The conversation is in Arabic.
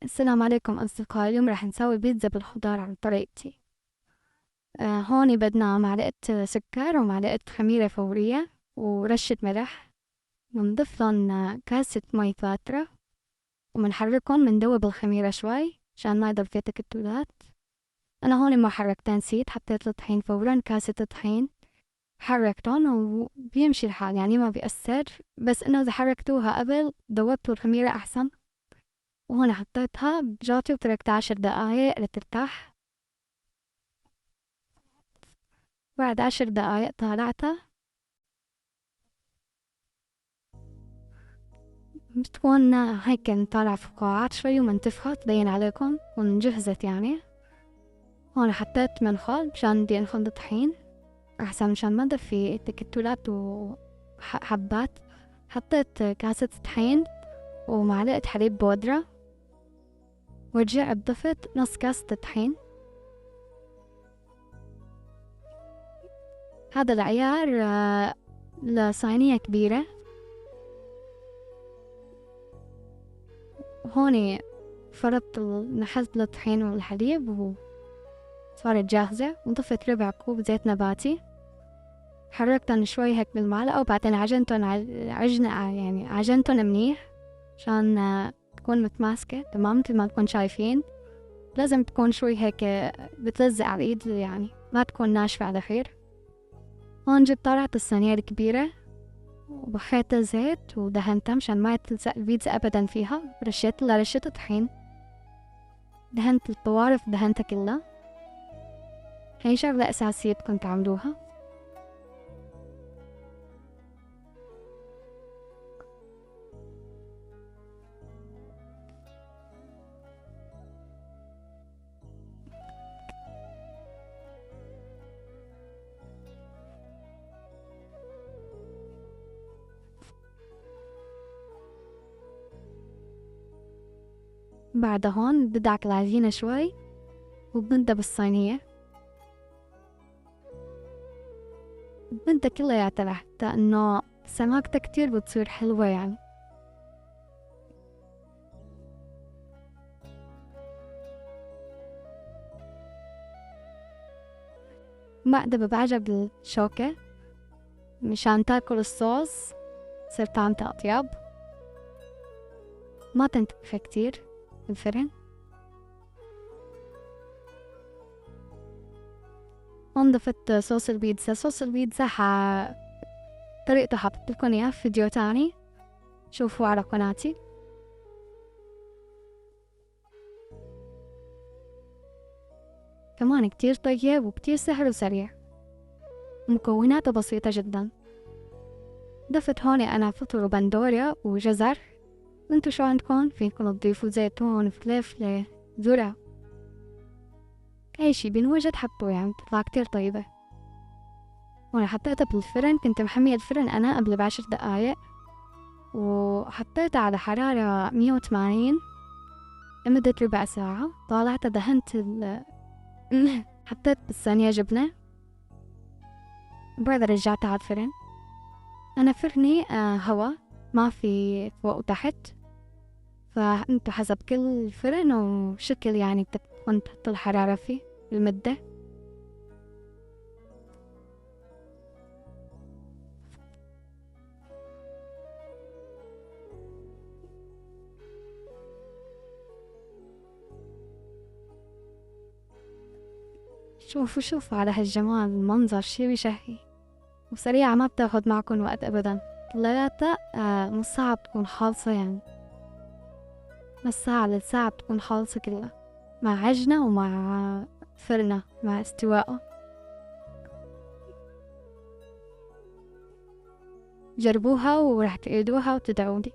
السلام عليكم أصدقائي. اليوم رح نسوي بيتزا بالخضار على طريقتي. هون بدنا معلقة سكر ومعلقة خميرة فورية ورشة ملح. بنضيفلن كاسة مي فاترة ومنحركن مندوب الخميرة شوي عشان ما يضل فيها تكتلات. أنا هون ما حركتها، نسيت حطيت الطحين فورا، كاسة طحين حركتن وبيمشي الحال، يعني ما بيأثر، بس إنه إذا حركتوها قبل ذوبتوا الخميرة أحسن. وهون حطيتها بجاتي وتركتها 10 دقايق لترتاح. بعد 10 دقايق طالعتها، بتكون هيك طالعة فقاعات شوي ومنتفخة تبين عليكم ونجهزت يعني. هون حطيت منخل مشان بدي انخل الطحين أحسن مشان ما يضل في تكتلات وحبات. حطيت كاسة طحين ومعلقة حليب بودرة، ورجعت ضفت نص كاسة طحين. هذا العيار لصينية كبيرة. هوني فرطت نحلت الطحين والحليب وصارت جاهزة، وضفت ربع كوب زيت نباتي، حركتن شوي هيك بالمعلقة وبعدين عجنتن يعني عجنتن منيح عشان تكون متماسكة تمام مثل ما تكون شايفين. لازم تكون شوي هيك بتلزق على الإيد، يعني ما تكون ناشفة على خير. هون جبت طلعت الصينية الكبيرة وبخيت زيت ودهنتها مشان ما تلزق البيتزا أبدا فيها. رشيت لها رشة طحين، دهنت الطوارف دهنتها كلها. هي شغلة أساسية بدكن تعملوها. بعد هون بدعك العجينة شوي وبنده بالصينية، بنده كلياتها لحتى إنه سماكتها كتير بتصير حلوة يعني. بعدها ببعجها بالشوكة مشان تاكل الصوص. صرت عم أطياب ما تنتفخ كتير بالفرن. هون ضفت صوص البيتزا. صوص البيتزا طريقته حطيتلكن إياه في فيديو تاني، شوفوا على قناتي. كمان كتير طيب وكتير سهل وسريع، مكوناته بسيطة جدا. ضفت هون أنا فطر وبندوريا وجزر، انتو شو عندكن؟ فيكن تضيفوا زيتون، فلفلة، ذرة، أي شي بينوجد حطوه، يعني بتطلع كتير طيبة. وأنا حطيتها بالفرن، كنت محمية الفرن أنا قبل ب10 دقايق، وحطيتها على حرارة 180 لمدة ربع ساعة. طالعتها دهنت حطيت بالصينية جبنة، بعدها رجعتها على الفرن. أنا فرني هوا، ما في فوق وتحت، فأنتو حسب كل فرن وشكل يعني بتكون تحط الحرارة فيه المدة. شوفوا على هالجمال، المنظر شي بشهي وسريعة، ما بتاخد معكن وقت أبدا. طلعتها نص ساعة بتكون خالصة، يعني نص ساعة لساعة بتكون خالصة كلها، مع عجنة ومع فرنة مع استواءه. جربوها ورح تقيدوها وتدعولي.